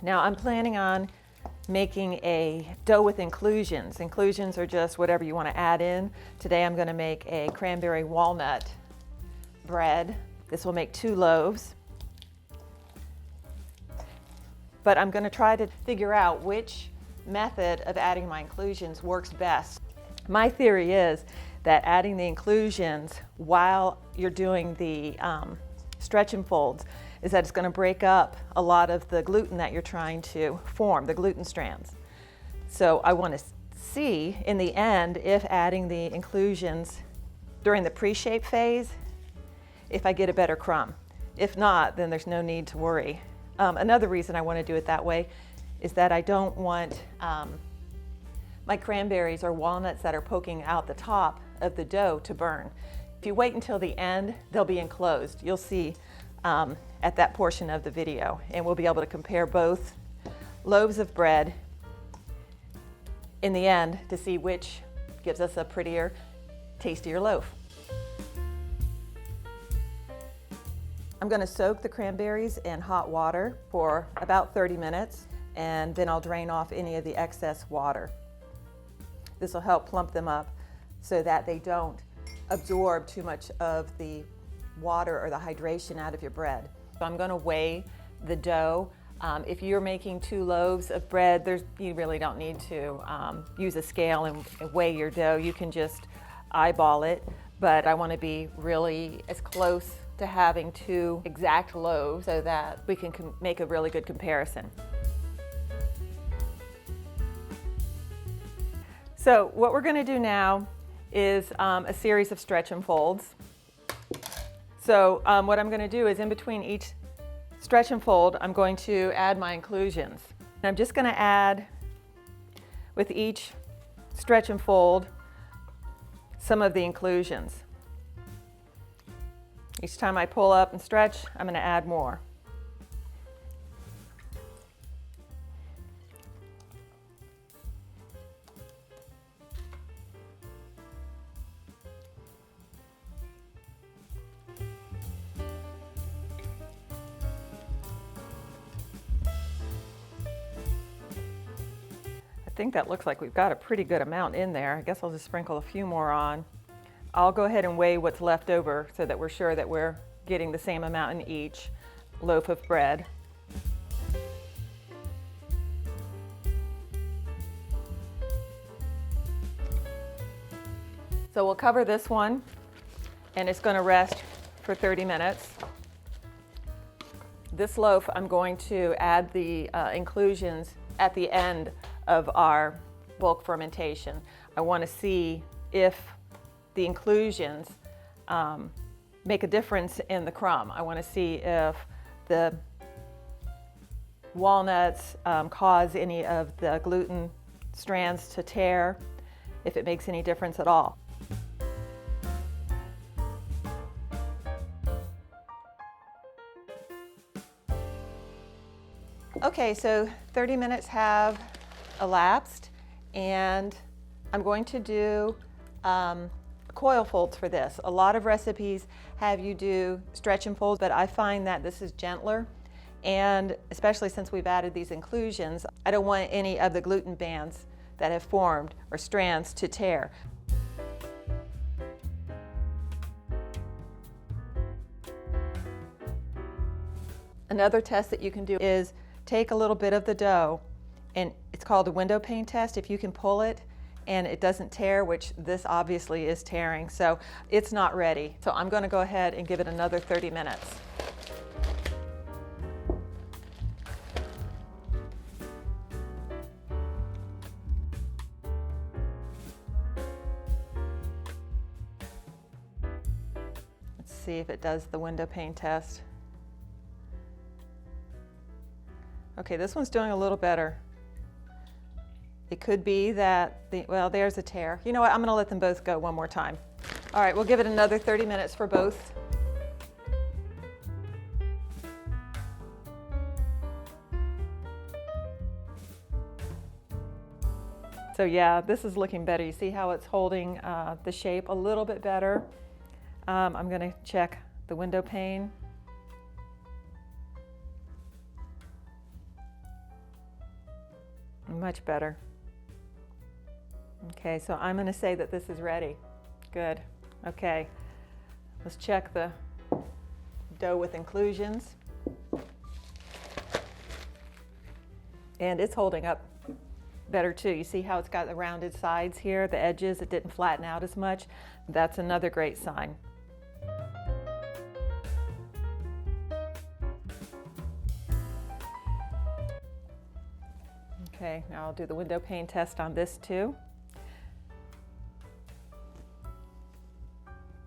Now I'm planning on making a dough with inclusions. Inclusions are just whatever you want to add in. Today I'm going to make a cranberry walnut bread. This will make 2 loaves. But I'm going to try to figure out which method of adding my inclusions works best. My theory is that adding the inclusions while you're doing the stretch and folds is that it's going to break up a lot of the gluten that you're trying to form, the gluten strands. So I want to see in the end if adding the inclusions during the pre-shape phase, if I get a better crumb. If not, then there's no need to worry. Another reason I want to do it that way is that I don't want my cranberries or walnuts that are poking out the top of the dough to burn. If you wait until the end, they'll be enclosed. You'll see at that portion of the video, and we'll be able to compare both loaves of bread in the end to see which gives us a prettier, tastier loaf. I'm going to soak the cranberries in hot water for about 30 minutes, and then I'll drain off any of the excess water. This will help plump them up so that they don't absorb too much of the water or the hydration out of your bread. So I'm going to weigh the dough. If you're making 2 loaves of bread, you really don't need to use a scale and weigh your dough. You can just eyeball it, but I want to be really as close to having 2 exact loaves so that we can make a really good comparison. So what we're going to do now is a series of stretch and folds. So what I'm going to do is in between each stretch and fold, I'm going to add my inclusions. And I'm just going to add with each stretch and fold some of the inclusions. Each time I pull up and stretch, I'm going to add more. I think that looks like we've got a pretty good amount in there. I guess I'll just sprinkle a few more on. I'll go ahead and weigh what's left over so that we're sure that we're getting the same amount in each loaf of bread. So we'll cover this one, and it's going to rest for 30 minutes. This loaf, I'm going to add the inclusions at the end of our bulk fermentation. I want to see if the inclusions make a difference in the crumb. I want to see if the walnuts cause any of the gluten strands to tear, if it makes any difference at all. Okay, so 30 minutes have elapsed, and I'm going to do coil folds for this. A lot of recipes have you do stretch and fold, but I find that this is gentler, and especially since we've added these inclusions, I don't want any of the gluten bands that have formed or strands to tear. Another test that you can do is take a little bit of the dough, and it's called a window pane test. If you can pull it and it doesn't tear, which this obviously is tearing, so it's not ready. So I'm going to go ahead and give it another 30 minutes. Let's see if it does the window pane test. Okay, this one's doing a little better. It could be that, well, there's a tear. You know what, I'm gonna let them both go one more time. All right, we'll give it another 30 minutes for both. So yeah, this is looking better. You see how it's holding the shape a little bit better. I'm gonna check the window pane. Much better. Okay, so I'm going to say that this is ready. Good. Okay, let's check the dough with inclusions. And it's holding up better too. You see how it's got the rounded sides here, the edges, it didn't flatten out as much. That's another great sign. Okay, now I'll do the window pane test on this too.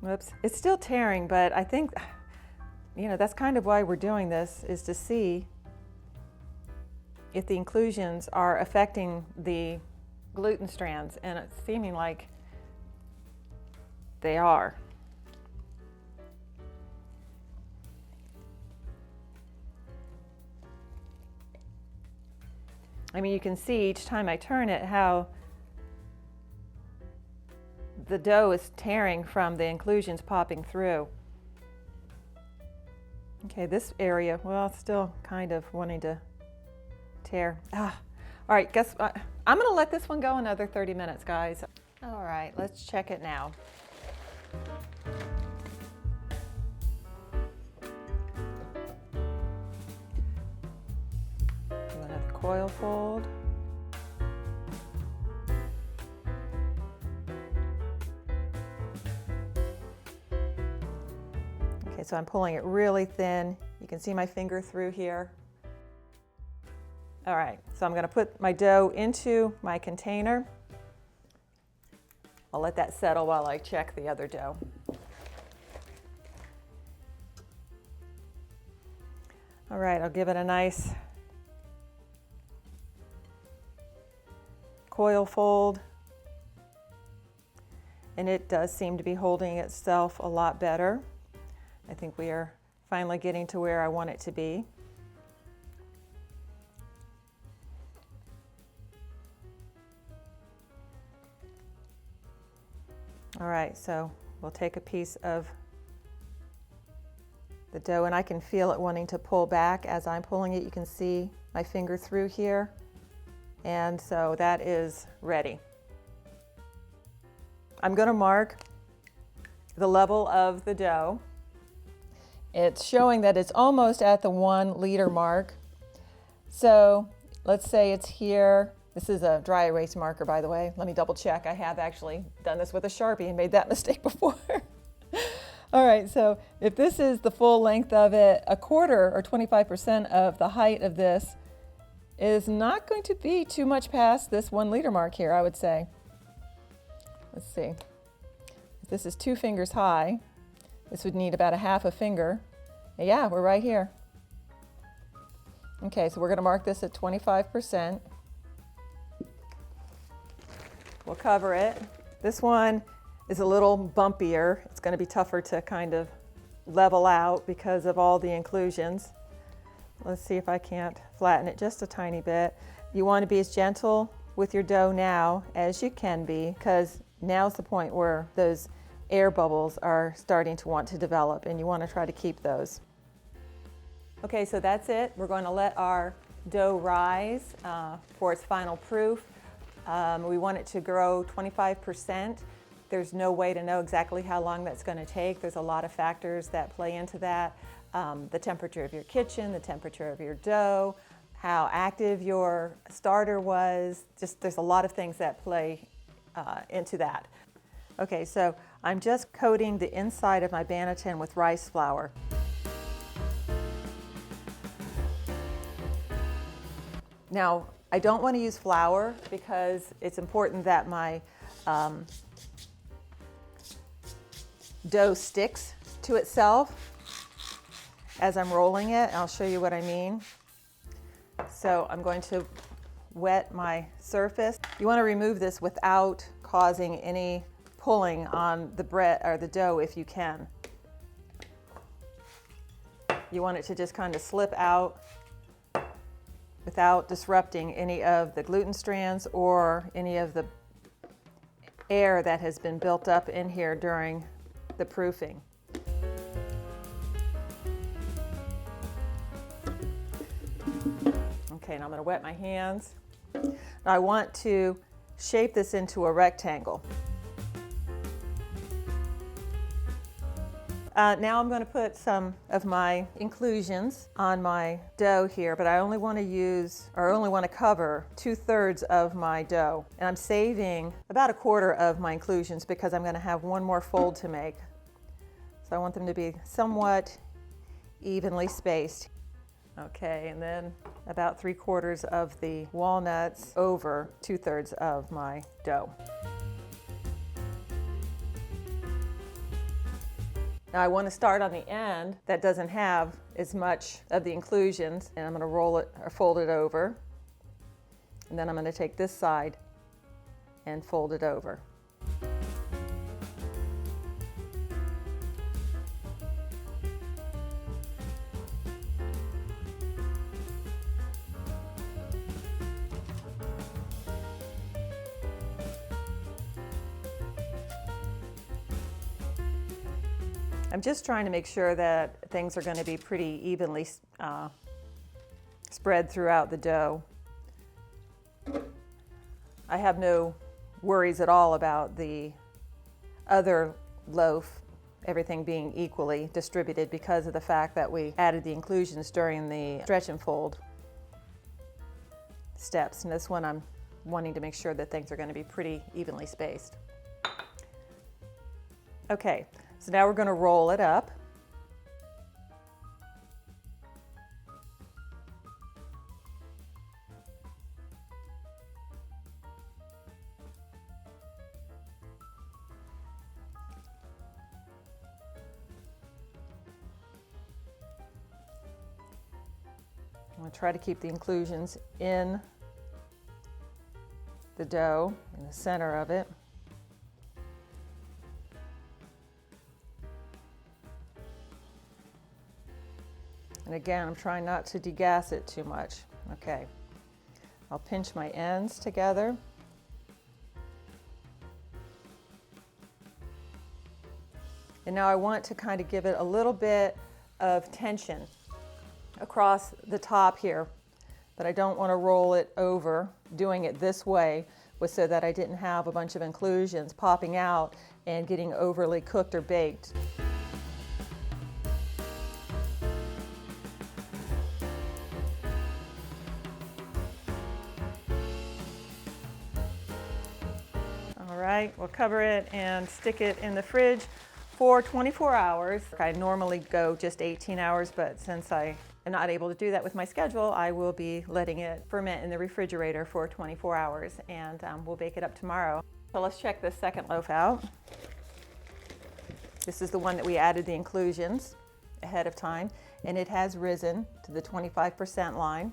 Whoops, it's still tearing, but I think, that's kind of why we're doing this, is to see if the inclusions are affecting the gluten strands, and it's seeming like they are. I mean, you can see each time I turn it how the dough is tearing from the inclusions popping through. Okay, this area, well, it's still kind of wanting to tear. All right, guess what? I'm gonna let this one go another 30 minutes, guys. All right, let's check it now. Do another coil fold. Okay, so I'm pulling it really thin. You can see my finger through here. All right, so I'm going to put my dough into my container. I'll let that settle while I check the other dough. All right, I'll give it a nice coil fold. And it does seem to be holding itself a lot better. I think we are finally getting to where I want it to be. All right, so we'll take a piece of the dough, and I can feel it wanting to pull back as I'm pulling it. You can see my finger through here, and so that is ready. I'm going to mark the level of the dough. It's showing that it's almost at the 1 liter mark. So let's say it's here. This is a dry erase marker, by the way. Let me double check. I have actually done this with a Sharpie and made that mistake before. All right, so if this is the full length of it, a quarter or 25% of the height of this is not going to be too much past this 1 liter mark here, I would say. Let's see. If this is 2 fingers high, this would need about a half a finger. Yeah, we're right here. Okay, so we're going to mark this at 25%. We'll cover it. This one is a little bumpier. It's going to be tougher to kind of level out because of all the inclusions. Let's see if I can't flatten it just a tiny bit. You want to be as gentle with your dough now as you can be, because now's the point where those air bubbles are starting to want to develop, and you want to try to keep those. Okay, so that's it. We're going to let our dough rise for its final proof. We want it to grow 25%. There's no way to know exactly how long that's going to take. There's a lot of factors that play into that. The temperature of your kitchen, the temperature of your dough, how active your starter was. Just there's a lot of things that play into that. Okay, so I'm just coating the inside of my banneton with rice flour. Now, I don't want to use flour because it's important that my dough sticks to itself as I'm rolling it. I'll show you what I mean. So I'm going to wet my surface. You want to remove this without causing any pulling on the bread or the dough if you can. You want it to just kind of slip out without disrupting any of the gluten strands or any of the air that has been built up in here during the proofing. Okay, and I'm going to wet my hands. I want to shape this into a rectangle. Now I'm going to put some of my inclusions on my dough here, but I only want to use, or only want to cover 2/3 of my dough. And I'm saving about 1/4 of my inclusions because I'm going to have one more fold to make. So I want them to be somewhat evenly spaced. Okay, and then about 3/4 of the walnuts over 2/3 of my dough. Now I want to start on the end that doesn't have as much of the inclusions, and I'm going to roll it or fold it over. And then I'm going to take this side and fold it over. I'm just trying to make sure that things are going to be pretty evenly spread throughout the dough. I have no worries at all about the other loaf, everything being equally distributed because of the fact that we added the inclusions during the stretch and fold steps. And this one I'm wanting to make sure that things are going to be pretty evenly spaced. Okay. So now we're going to roll it up. I'm going to try to keep the inclusions in the dough, in the center of it. And again, I'm trying not to degas it too much. Okay, I'll pinch my ends together. And now I want to kind of give it a little bit of tension across the top here, but I don't want to roll it over. Doing it this way was so that I didn't have a bunch of inclusions popping out and getting overly cooked or baked. All right, we'll cover it and stick it in the fridge for 24 hours. I normally go just 18 hours, but since I am not able to do that with my schedule, I will be letting it ferment in the refrigerator for 24 hours, and we'll bake it up tomorrow. So let's check this second loaf out. This is the one that we added the inclusions ahead of time, and it has risen to the 25% line.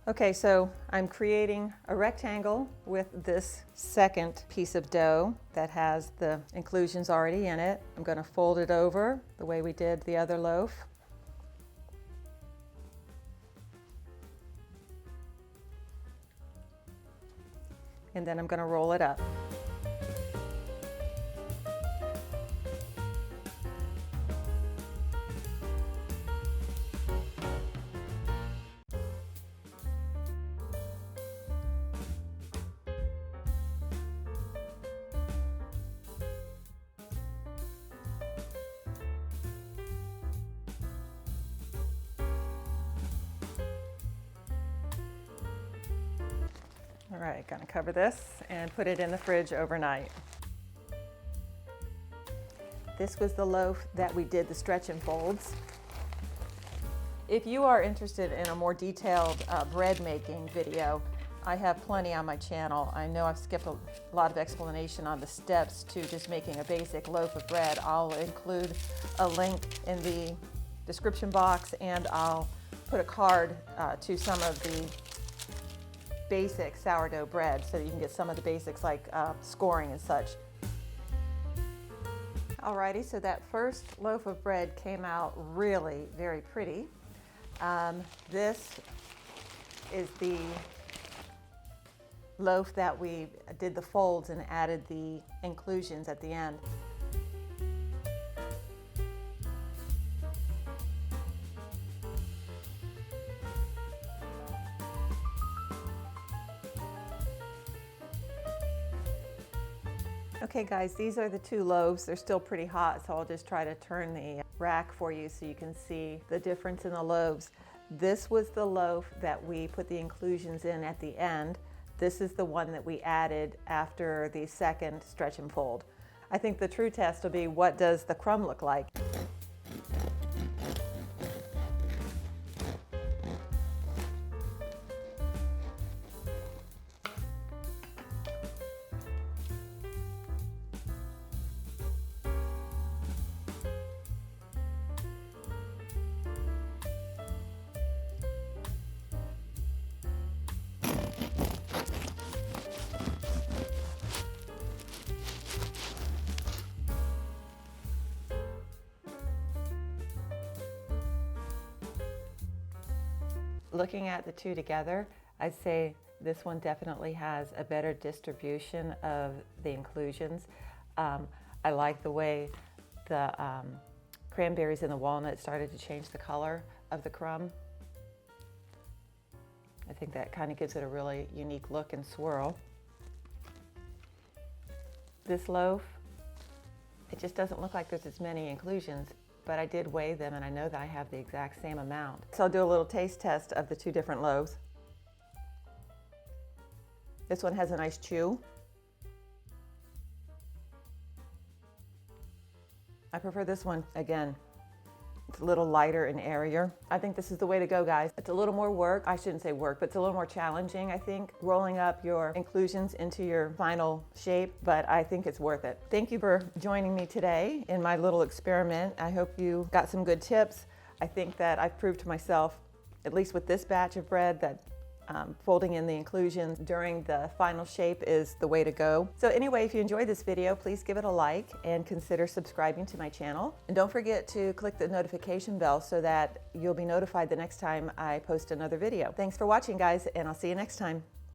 Okay, so I'm creating a rectangle with this second piece of dough that has the inclusions already in it. I'm going to fold it over the way we did the other loaf. And then I'm going to roll it up. All right, gonna cover this and put it in the fridge overnight. This was the loaf that we did the stretch and folds. If you are interested in a more detailed bread making video, I have plenty on my channel. I know I've skipped a lot of explanation on the steps to just making a basic loaf of bread. I'll include a link in the description box, and I'll put a card to some of the basic sourdough bread so that you can get some of the basics like scoring and such. Alrighty, so that first loaf of bread came out really very pretty. This is the loaf that we did the folds and added the inclusions at the end. Okay guys, these are the two loaves. They're still pretty hot, so I'll just try to turn the rack for you so you can see the difference in the loaves. This was the loaf that we put the inclusions in at the end. This is the one that we added after the second stretch and fold. I think the true test will be, what does the crumb look like? Looking at the two together, I'd say this one definitely has a better distribution of the inclusions. I like the way the cranberries and the walnut started to change the color of the crumb. I think that kind of gives it a really unique look and swirl. This loaf, it just doesn't look like there's as many inclusions, but I did weigh them and I know that I have the exact same amount. So I'll do a little taste test of the two different loaves. This one has a nice chew. I prefer this one, again. It's a little lighter and airier. I think this is the way to go, guys. It's a little more work. I shouldn't say work, but it's a little more challenging, I think, rolling up your inclusions into your final shape, but I think it's worth it. Thank you for joining me today in my little experiment. I hope you got some good tips. I think that I've proved to myself, at least with this batch of bread, that folding in the inclusions during the final shape is the way to go. So anyway, if you enjoyed this video, please give it a like and consider subscribing to my channel. And don't forget to click the notification bell so that you'll be notified the next time I post another video. Thanks for watching, guys, and I'll see you next time.